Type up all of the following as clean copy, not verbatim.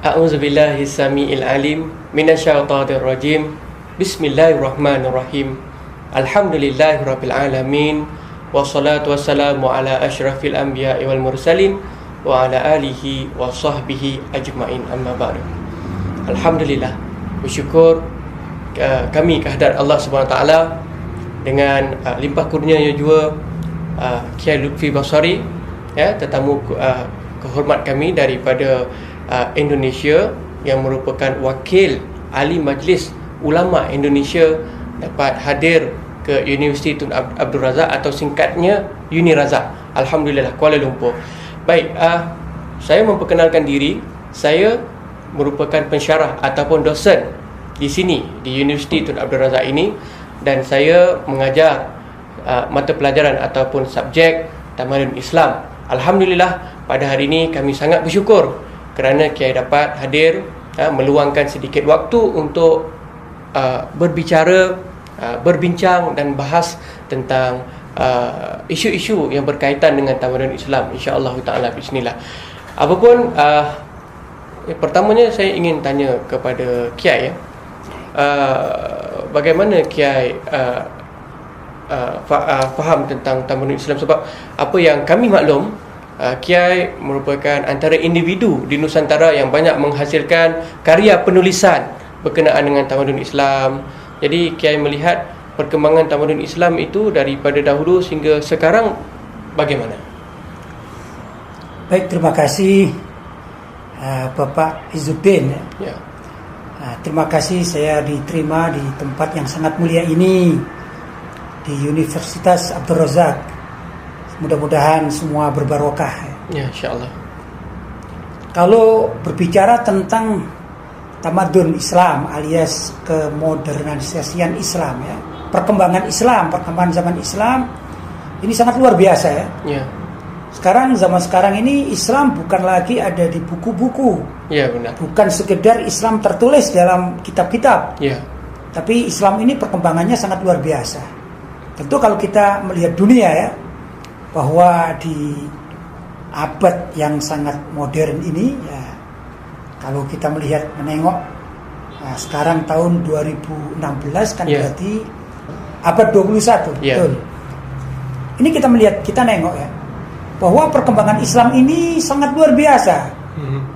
A'udzubillahi samiil alim minasyaitonir rajim. Bismillahirrahmanirrahim. Alhamdulillahirabbil alamin. Wassalatu wassalamu ala asyrafil anbiya'i wal mursalin wa ala alihi wa sahbihi ajma'in, amma ba'du. Alhamdulillah, bersyukur kami kehadrat Allah Subhanahu Wa Taala dengan limpah kurnianya juga Kiai Lutfi Basari, tetamu kehormat kami daripada Indonesia yang merupakan wakil ahli majlis ulama Indonesia dapat hadir ke Universiti Tun Abdul Razak atau singkatnya Uni Razak. Alhamdulillah, Kuala Lumpur. Baik, saya memperkenalkan diri. Saya merupakan pensyarah ataupun dosen di sini di Universiti Tun Abdul Razak ini, dan saya mengajar mata pelajaran ataupun subjek Tamadun Islam. Alhamdulillah, pada hari ini kami sangat bersyukur kerana Kiai dapat hadir, meluangkan sedikit waktu untuk berbicara, berbincang dan bahas tentang isu-isu yang berkaitan dengan tamadun Islam, insya-Allah taala bismillah. Apapun, pertamanya saya ingin tanya kepada Kiai, bagaimana Kiai faham tentang tamadun Islam, sebab apa yang kami maklum, Kiai merupakan antara individu di Nusantara yang banyak menghasilkan karya penulisan berkenaan dengan tamadun Islam. Jadi Kiai melihat perkembangan tamadun Islam itu daripada dahulu sehingga sekarang bagaimana? Baik, terima kasih Bapak Izzuddin. Ya. Terima kasih saya diterima di tempat yang sangat mulia ini, di Universitas Abdul Razak. Mudah-mudahan semua berbarokah. Ya, insya-Allah. Kalau berbicara tentang tamadun Islam alias kemodernisasian Islam, perkembangan Islam, perkembangan zaman Islam ini sangat luar biasa ya. Ya. Zaman sekarang ini Islam bukan lagi ada di buku-buku. Ya, benar. Bukan sekedar Islam tertulis dalam kitab-kitab. Ya. Tapi Islam ini perkembangannya sangat luar biasa. Tentu kalau kita melihat dunia ya, bahwa di abad yang sangat modern ini ya, kalau kita menengok sekarang tahun 2016 kan, berarti abad 21, betul. Ini kita nengok ya, bahwa perkembangan Islam ini sangat luar biasa.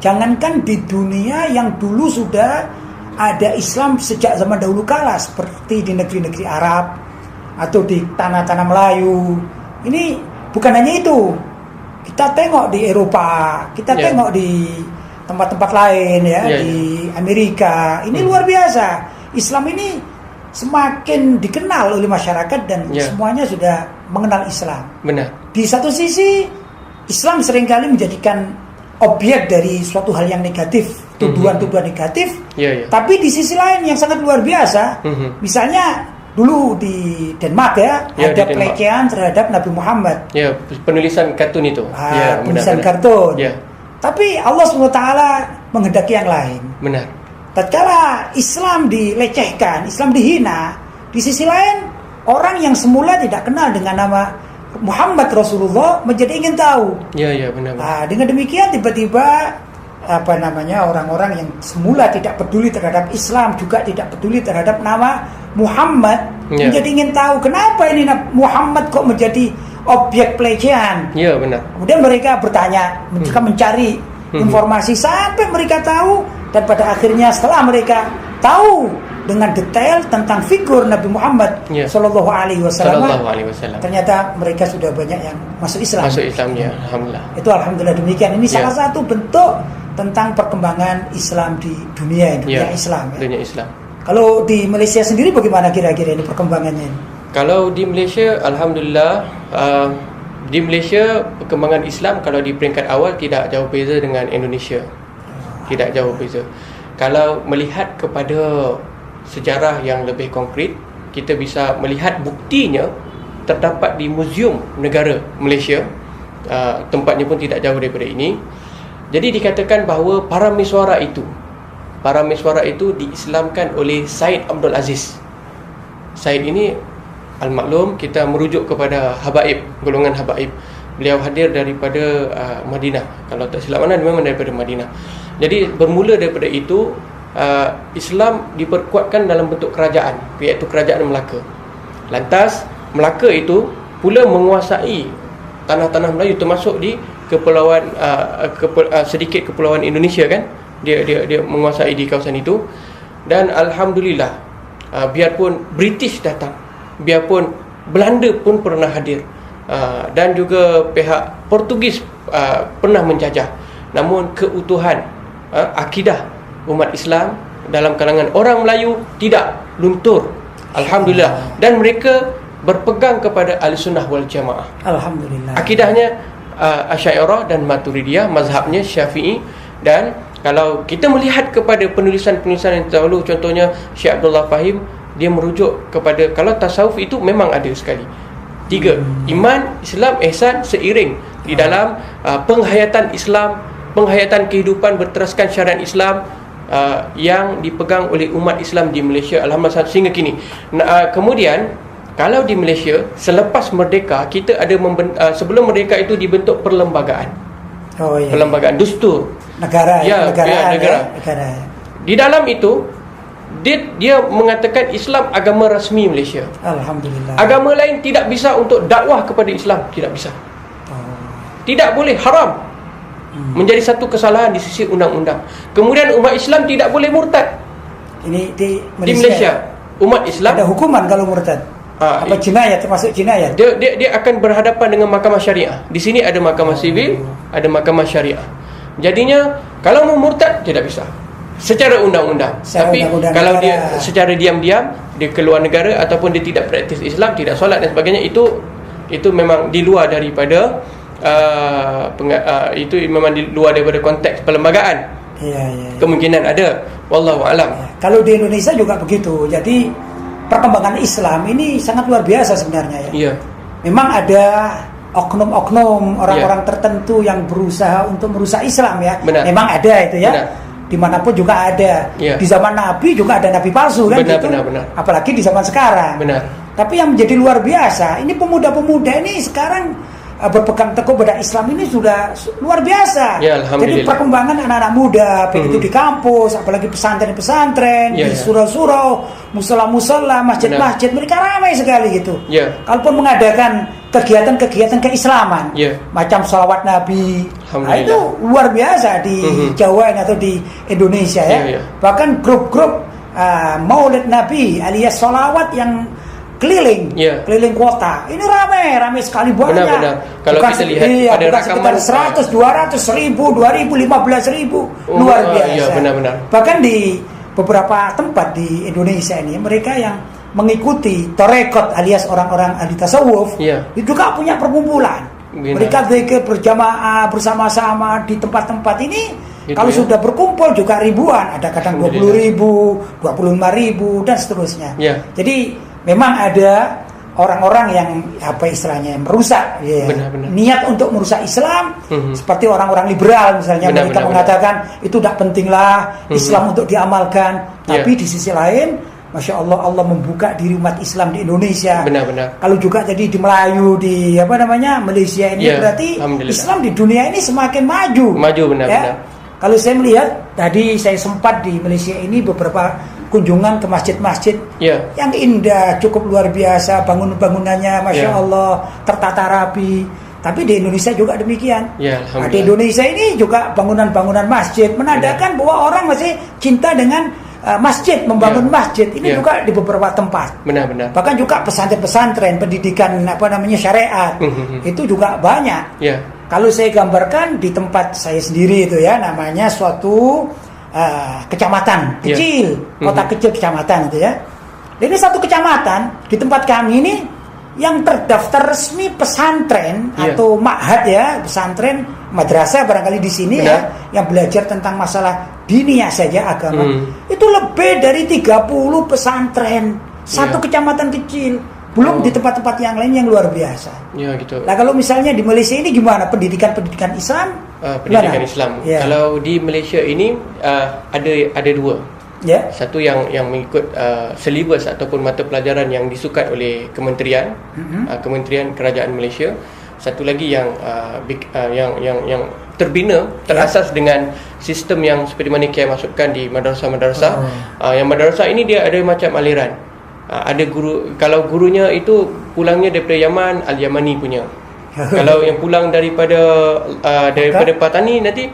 Jangankan di dunia yang dulu sudah ada Islam sejak zaman dahulu kala, seperti di negeri-negeri Arab atau di tanah-tanah Melayu. Ini bukan hanya itu, kita tengok di Eropa, kita tengok di tempat-tempat lain di Amerika. Ini luar biasa. Islam ini semakin dikenal oleh masyarakat dan semuanya sudah mengenal Islam. Benar. Di satu sisi, Islam seringkali menjadikan objek dari suatu hal yang negatif, tuduhan-tuduhan negatif. Tapi di sisi lain yang sangat luar biasa, misalnya dulu di Denmark ada pelecehan terhadap Nabi Muhammad. Ya, penulisan kartun itu. Penulisan kartun. Tapi Allah SWT menghendaki yang lain. Benar. Tatkala Islam dilecehkan, Islam dihina, di sisi lain orang yang semula tidak kenal dengan nama Muhammad Rasulullah menjadi ingin tahu. Ya, benar. Dengan demikian tiba-tiba orang-orang yang semula tidak peduli terhadap Islam, juga tidak peduli terhadap nama Muhammad, menjadi ingin tahu kenapa ini Muhammad kok menjadi objek pelecehan. Ya, benar. Kemudian mereka bertanya, mereka mencari informasi sampai mereka tahu, dan pada akhirnya setelah mereka tahu dengan detail tentang figur Nabi Muhammad Sallallahu Alaihi Wasallam, ternyata mereka sudah banyak yang masuk Islam. Alhamdulillah. Itu alhamdulillah demikian. Ini salah satu bentuk tentang perkembangan Islam di dunia Islam. Dunia Islam. Kalau di Malaysia sendiri bagaimana kira-kira ini perkembangannya? Kalau di Malaysia, alhamdulillah, di Malaysia perkembangan Islam kalau di peringkat awal tidak jauh beza dengan Indonesia. Tidak jauh beza. Kalau melihat kepada sejarah yang lebih konkret, kita bisa melihat buktinya terdapat di Muzium Negara Malaysia. Tempatnya pun tidak jauh daripada ini. Jadi dikatakan bahawa para miswara itu diislamkan oleh Said Abdul Aziz. Said ini al-maklum, kita merujuk kepada habaib, golongan habaib. Beliau hadir daripada Madinah. Kalau tak silap mana, memang daripada Madinah. Jadi bermula daripada itu, Islam diperkuatkan dalam bentuk kerajaan, iaitu kerajaan Melaka. Lantas Melaka itu pula menguasai tanah-tanah Melayu, termasuk di kepulauan sedikit kepulauan Indonesia kan. Dia menguasai di kawasan itu. Dan alhamdulillah, biarpun British datang, biarpun Belanda pun pernah hadir, dan juga pihak Portugis pernah menjajah, namun keutuhan akidah umat Islam dalam kalangan orang Melayu tidak luntur, alhamdulillah. Dan mereka berpegang kepada Ahlussunnah wal Jamaah. Alhamdulillah. Akidahnya Asy'ariyah dan Maturidiyah, mazhabnya Syafi'i. Dan kalau kita melihat kepada penulisan-penulisan yang terdahulu, contohnya Syekh Abdullah Fahim, dia merujuk kepada, kalau tasawuf itu memang ada sekali 3, iman, Islam, ihsan, seiring di dalam penghayatan Islam, penghayatan kehidupan berteraskan syariat Islam yang dipegang oleh umat Islam di Malaysia, alhamdulillah, sehingga kini. Kemudian kalau di Malaysia selepas merdeka, kita ada sebelum merdeka itu dibentuk perlembagaan. Perlembagaan dustur negara. Negara. Di dalam itu dia mengatakan Islam agama rasmi Malaysia. Alhamdulillah. Agama lain tidak bisa untuk dakwah kepada Islam, tidak bisa. Tidak boleh, haram. Menjadi satu kesalahan di sisi undang-undang. Kemudian umat Islam tidak boleh murtad. Ini di Malaysia. Umat Islam ada hukuman kalau murtad. Apa jinayat, termasuk jinayat? Dia akan berhadapan dengan mahkamah syariah. Di sini ada mahkamah sivil, ada mahkamah syariah. Jadinya kalau mau murtad tidak bisa secara undang-undang. Tapi kalau dia secara diam-diam, dia keluar negara ataupun dia tidak praktis Islam, tidak solat dan sebagainya, itu memang di luar daripada itu memang di luar daripada konteks perlembagaan. Kemungkinan ada, wallahu alam. Kalau di Indonesia juga begitu. Jadi perkembangan Islam ini sangat luar biasa sebenarnya ya. Memang ada oknum-oknum orang-orang tertentu yang berusaha untuk merusak Islam ya. Benar. Memang ada itu ya. Benar. Dimanapun juga ada. Di zaman Nabi juga ada Nabi palsu kan. Benar. Apalagi di zaman sekarang. Benar. Tapi yang menjadi luar biasa, ini pemuda-pemuda ini sekarang berpegang teguh pada Islam ini sudah luar biasa. Jadi perkembangan anak-anak muda, baik itu di kampus, apalagi pesantren-pesantren, di surau-surau, musola-musola, masjid-masjid, mereka ramai sekali gitu. Kalaupun mengadakan kegiatan-kegiatan keislaman, macam sholawat Nabi, nah itu luar biasa di Jawa atau di Indonesia ya. Bahkan grup-grup maulid Nabi alias sholawat yang keliling kota. Ini ramai sekali banyak. Benar. Kalau kita lihat pada rakaman 100, 200, 1000, 2000, 15.000, luar biasa. Benar. Bahkan di beberapa tempat di Indonesia ini, mereka yang mengikuti tarekat alias orang-orang ahli tasawuf, itu juga punya perkumpulan. Mereka zikir berjamaah bersama-sama di tempat-tempat ini. Kalau sudah berkumpul juga ribuan, ada kadang 20.000, 25.000 dan seterusnya. Jadi memang ada orang-orang yang istilahnya merusak niat untuk merusak Islam, seperti orang-orang liberal misalnya. Mereka mengatakan itu tidak pentinglah Islam untuk diamalkan. Tapi di sisi lain, Masya Allah, Allah membuka diri umat Islam di Indonesia. Kalau juga jadi di Melayu, di Malaysia ini, berarti Islam di dunia ini semakin maju. Kalau saya melihat tadi, saya sempat di Malaysia ini beberapa kunjungan ke masjid-masjid yang indah, cukup luar biasa, bangunannya Masya Allah, tertata rapi. Tapi di Indonesia juga demikian. Di Indonesia ini juga bangunan-bangunan masjid menandakan bahwa orang masih cinta dengan masjid, membangun masjid. Ini juga di beberapa tempat. Bahkan juga pesantren-pesantren, pendidikan syariat, itu juga banyak. Kalau saya gambarkan di tempat saya sendiri itu ya, namanya suatu kecamatan kecil, kota kecil kecamatan itu ya. Ini satu kecamatan di tempat kami ini yang terdaftar resmi pesantren atau ma'had ya, pesantren, madrasah barangkali di sini ya, yang belajar tentang masalah diniyah saja, agama. Itu lebih dari 30 pesantren, satu kecamatan kecil. Belum di tempat-tempat yang lain yang luar biasa. Nah kalau misalnya di Malaysia ini gimana pendidikan Islam? Pendidikan Islam. Kalau di Malaysia ini ada dua. Satu yang mengikut silibus ataupun mata pelajaran yang disukat oleh Kementerian Kerajaan Malaysia. Satu lagi yang terbina, terasas dengan sistem yang seperti mana Kiai masukkan di madrasah-madrasah. Yang madrasah ini dia ada macam aliran. Ada guru, kalau gurunya itu pulangnya daripada Yaman, Al-Yamani punya. Kalau yang pulang daripada Patani, nanti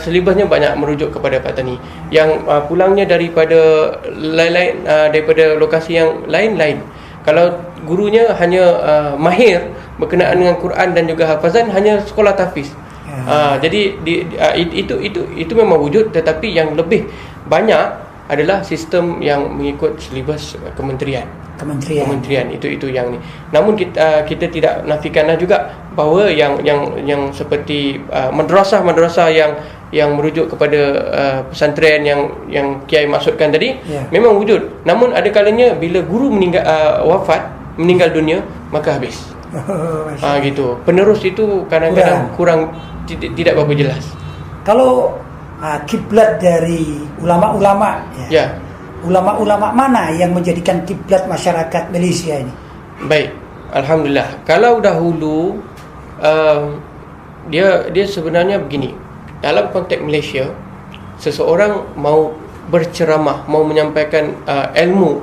silibusnya banyak merujuk kepada Patani. Yang pulangnya daripada lain-lain, daripada lokasi yang lain-lain. Kalau gurunya hanya mahir berkenaan dengan Quran dan juga hafazan, hanya sekolah tahfiz. Jadi itu memang wujud, tetapi yang lebih banyak adalah sistem yang mengikut silibus kementerian itu yang ni. Namun kita tidak nafikanlah juga bahawa yang seperti madrasah yang merujuk kepada pesantren yang Kiai maksudkan tadi, memang wujud. Namun ada kalanya bila guru meninggal dunia, maka habis. Gitu. Penerus itu kadang-kadang kurang tidak berapa jelas. Kalau kiblat dari ulama-ulama, ulama-ulama mana yang menjadikan kiblat masyarakat Malaysia ini? Baik, alhamdulillah. Kalau dahulu dia sebenarnya begini. Dalam konteks Malaysia, seseorang mau berceramah, mau menyampaikan ilmu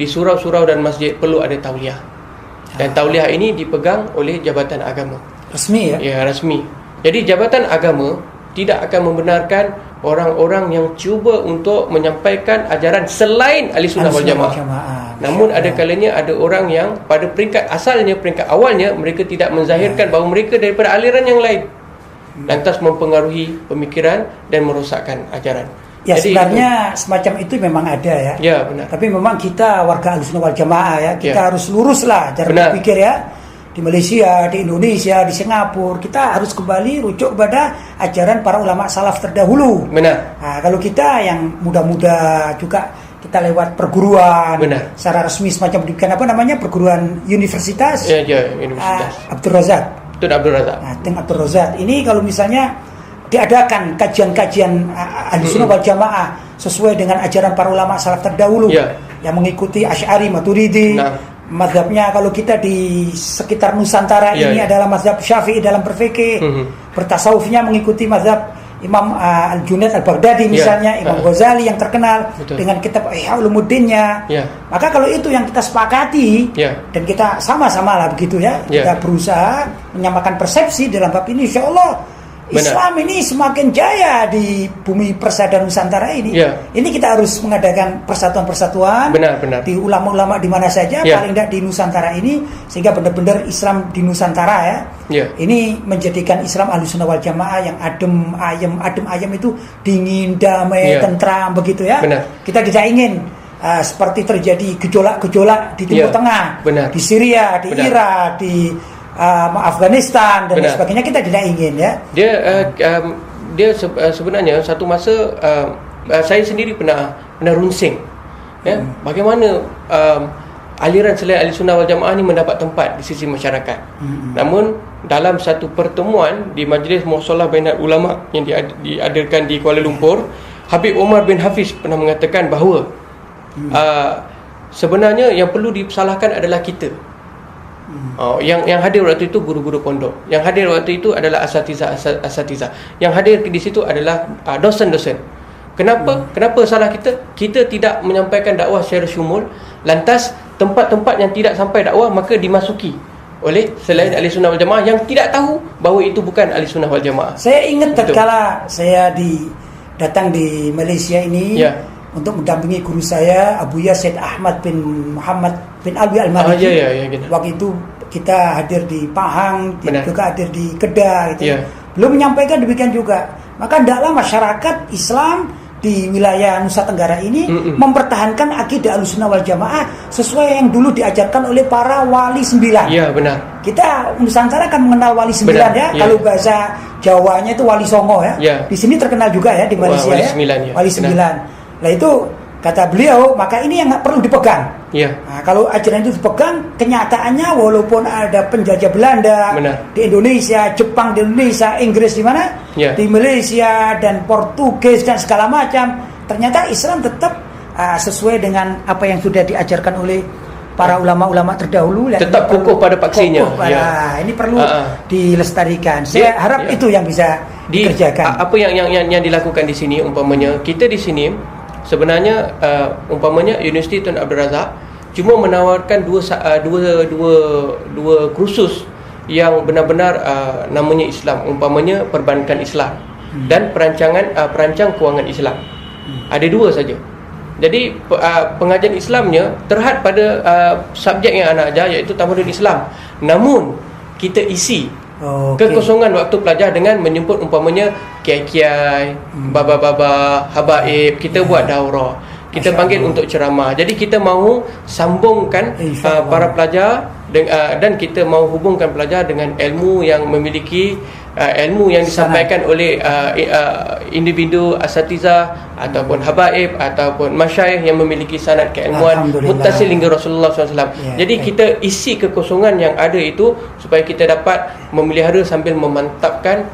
di surau-surau dan masjid, perlu ada tauliah. Dan tauliah ini dipegang oleh jabatan agama. Rasmi ya? Ya, rasmi. Jadi jabatan agama tidak akan membenarkan orang-orang yang cuba untuk menyampaikan ajaran selain Ahlussunnah wal Jamaah. Namun ada kalanya ada orang yang pada peringkat awalnya mereka tidak menzahirkan bahawa mereka daripada aliran yang lain, lantas mempengaruhi pemikiran dan merosakkan ajaran. Ya, jadi sebenarnya semacam itu memang ada ya. Ya, benar. Tapi memang kita warga Ahlussunnah wal Jamaah ya, kita harus luruslah cara berpikir ya. Di Malaysia, di Indonesia, di Singapura, kita harus kembali rujuk kepada ajaran para ulama salaf terdahulu. Benar. Nah, kalau kita yang muda-muda juga kita lewat perguruan, secara resmi semacam pendidikan perguruan universitas. Ya, universitas. Abdul Razak. Tun Abdul Razak. Abdul Razak. Ini kalau misalnya diadakan kajian-kajian Ahlussunnah wal Jamaah sesuai dengan ajaran para ulama salaf terdahulu yang mengikuti Asy'ari, Maturidi. Mazhabnya kalau kita di sekitar Nusantara ini adalah mazhab Syafi'i dalam berfikih. Bertasawufnya mengikuti mazhab Imam Al-Junaid Al-Baghdadi misalnya, Imam Ghazali yang terkenal dengan kitab Ihya Ulumuddinnya. Maka kalau itu yang kita sepakati dan kita sama-sama lah begitu ya, kita berusaha menyamakan persepsi dalam bab ini, insyaallah Islam ini semakin jaya di bumi persada Nusantara ini. Ini kita harus mengadakan persatuan-persatuan di ulama-ulama di mana saja, paling tidak di Nusantara ini, sehingga benar-benar Islam di Nusantara ya. Ini menjadikan Islam Ahlussunnah wal Jamaah yang adem ayem itu dingin, damai, tentram begitu ya. Kita tidak ingin seperti terjadi gejolak-gejolak di Timur Tengah, di Syria, di Irak, di Afghanistan dan sebagainya. Kita tidak ingin ya. Dia sebenarnya satu masa saya sendiri pernah runsing ya, bagaimana aliran selain Ahlussunnah wal Jamaah ni mendapat tempat di sisi masyarakat. Namun dalam satu pertemuan di Majlis Muasalah Bainal Ulama yang diadakan di Kuala Lumpur, Habib Omar bin Hafiz pernah mengatakan bahawa sebenarnya yang perlu disalahkan adalah kita. Yang hadir waktu itu guru-guru pondok, yang hadir waktu itu adalah asatizah, yang hadir di situ adalah dosen-dosen. Kenapa salah kita? Kita tidak menyampaikan dakwah secara syumul, lantas tempat-tempat yang tidak sampai dakwah maka dimasuki oleh selain Ahlussunnah wal Jamaah yang tidak tahu bahawa itu bukan Ahlussunnah wal Jamaah. Saya ingat tatkala saya datang di Malaysia ini untuk mendampingi guru saya Abuya Syed Ahmad bin Muhammad bin Alwi Al-Maliki. Waktu itu kita hadir di Pahang, juga hadir di Kedah gitu. Belum menyampaikan demikian juga. Maka hendaklah masyarakat Islam di wilayah Nusa Tenggara ini mempertahankan akidah Ahlussunnah wal Jamaah sesuai yang dulu diajarkan oleh para wali 9. Iya, benar. Kita Nusantara kan mengenal wali 9 Kalau bahasa Jawanya itu wali Songo ya. Di sini terkenal juga ya di Malaysia wali 9. Nah itu kata beliau, maka ini yang perlu dipegang. Nah, kalau ajaran itu dipegang, kenyataannya walaupun ada penjajah Belanda di Indonesia, Jepang di Indonesia, Inggris di mana, di Malaysia dan Portugis dan segala macam, ternyata Islam tetap sesuai dengan apa yang sudah diajarkan oleh para ulama-ulama terdahulu dan tetap ini kokoh pada paksinya. Ini perlu dilestarikan. Saya harap itu yang bisa dikerjakan. Apa yang dilakukan di sini, umpamanya kita di sini sebenarnya umpamanya Universiti Tun Abdul Razak cuma menawarkan dua kursus yang benar-benar namanya Islam, umpamanya perbankan Islam dan perancang kewangan Islam. Ada dua saja. Jadi pengajian Islamnya terhad pada subjek yang anak ajar, iaitu tamadun Islam. Namun kita isi kekosongan waktu pelajar dengan menjemput umpamanya kiai-kiai, baba-baba, habaib. Kita buat daurah, kita panggil untuk ceramah. Jadi kita mahu sambungkan para pelajar dan kita mahu hubungkan pelajar dengan ilmu yang memiliki ilmu yang disampaikan oleh individu asatizah ataupun habaib ataupun masyayikh yang memiliki sanad keilmuan muttasil hingga Rasulullah SAW. Jadi kita isi kekosongan yang ada itu supaya kita dapat memelihara sambil memantapkan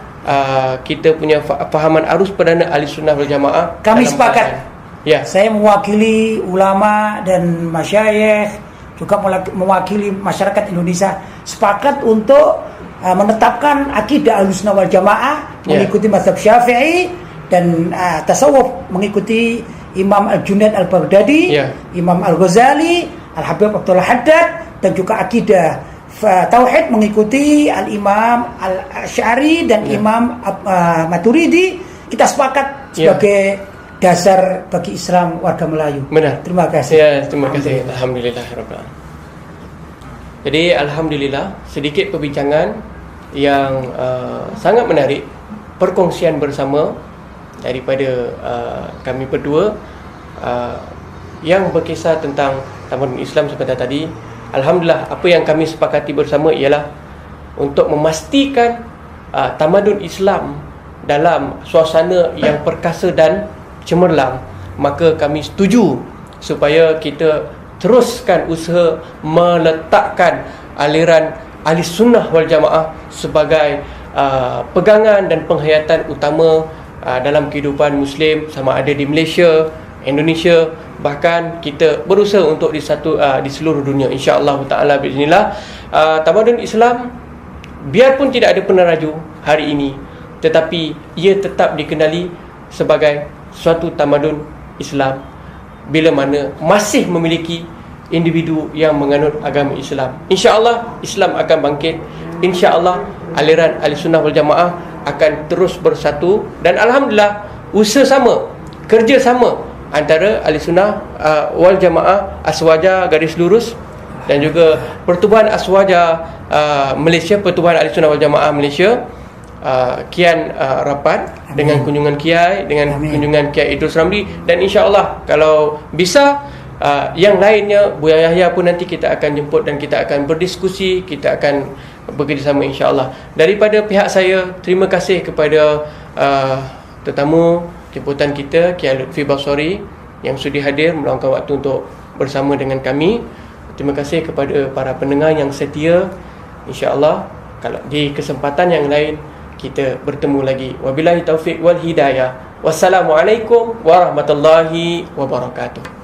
kita punya fahaman arus perdana Ahlussunnah wal Jamaah. Kami sepakat. Saya mewakili ulama dan masyayikh, juga mewakili masyarakat Indonesia, sepakat untuk menetapkan akidah Ahlussunnah wal Jamaah mengikuti mazhab Syafi'i dan tasawuf mengikuti Imam Al-Junaid Al-Baghdadi, Imam Al-Ghazali, Al-Habib Abdullah Haddad, dan juga akidah tauhid mengikuti Al-Imam Al-Asy'ari dan Imam Maturidi. Kita sepakat sebagai dasar bagi Islam warga Melayu. Benar. Terima kasih. Terima kasih. Alhamdulillahirabbil alamin. Jadi alhamdulillah, sedikit perbincangan yang sangat menarik, perkongsian bersama daripada kami berdua yang berkisar tentang tamadun Islam seperti tadi. Alhamdulillah, apa yang kami sepakati bersama ialah untuk memastikan tamadun Islam dalam suasana yang perkasa dan cemerlang, maka kami setuju supaya kita teruskan usaha meletakkan aliran Ahlussunnah wal Jamaah sebagai pegangan dan penghayatan utama dalam kehidupan Muslim, sama ada di Malaysia, Indonesia, bahkan kita berusaha untuk di seluruh dunia, insya-Allah taala biiznillah. Tamadun Islam biarpun tidak ada peneraju hari ini, tetapi ia tetap dikenali sebagai suatu tamadun Islam bila mana masih memiliki individu yang menganut agama Islam. InsyaAllah Islam akan bangkit. InsyaAllah aliran Ahlussunnah wal Jamaah akan terus bersatu. Dan alhamdulillah, usaha sama, kerja sama antara Ahlussunnah wal Jamaah Aswaja garis lurus dan juga Pertubuhan Aswaja Malaysia, Pertubuhan Ahlussunnah wal Jamaah Malaysia kian rapat dengan kunjungan Kiai, dengan kunjungan Kiai Idrus Ramli, dan insya-Allah kalau bisa yang lainnya, Buya Yahya pun nanti kita akan jemput dan kita akan berdiskusi, kita akan bekerjasama insya-Allah. Daripada pihak saya, terima kasih kepada tetamu jemputan kita, Kiai Lutfi Basori yang sudi hadir meluangkan waktu untuk bersama dengan kami. Terima kasih kepada para pendengar yang setia. Insya-Allah kalau di kesempatan yang lain kita bertemu lagi. Wabillahi taufiq wal hidayah. Wassalamualaikum warahmatullahi wabarakatuh.